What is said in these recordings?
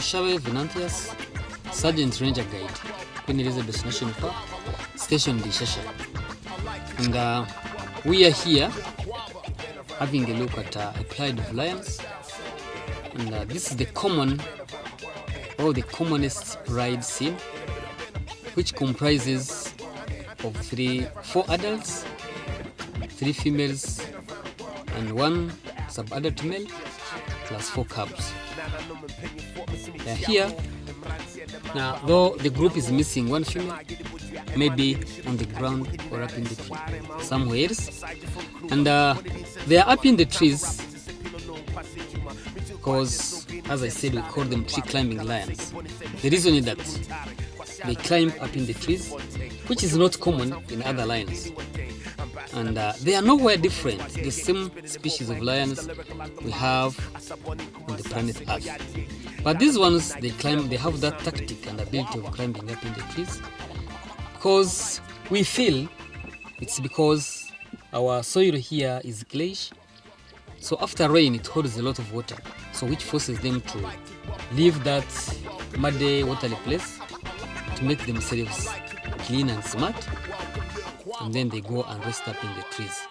Ishasha Venantius, Sergeant Ranger Guide, Queen Elizabeth National Park, stationed Ishasha. And we are here having a look at a pride of lions. And this is the commonest pride scene, which comprises of 4 adults, 3 females, and 1 sub-adult male, plus 4 cubs. They are here. Now, though the group is missing 1 female, maybe on the ground or up in the tree, somewhere else. And they are up in the trees because, as I said, we call them tree climbing lions. The reason is that they climb up in the trees, which is not common in other lions. And they are nowhere different, the same species of lions we have on the planet Earth. But these ones, they have that tactic and ability of climbing up in the trees because we feel it's because our soil here is clayish. So after rain, it holds a lot of water, so which forces them to leave that muddy, watery place to make themselves clean and smart, and then they go and rest up in the trees.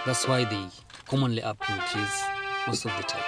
That's why they commonly up in trees most of the time.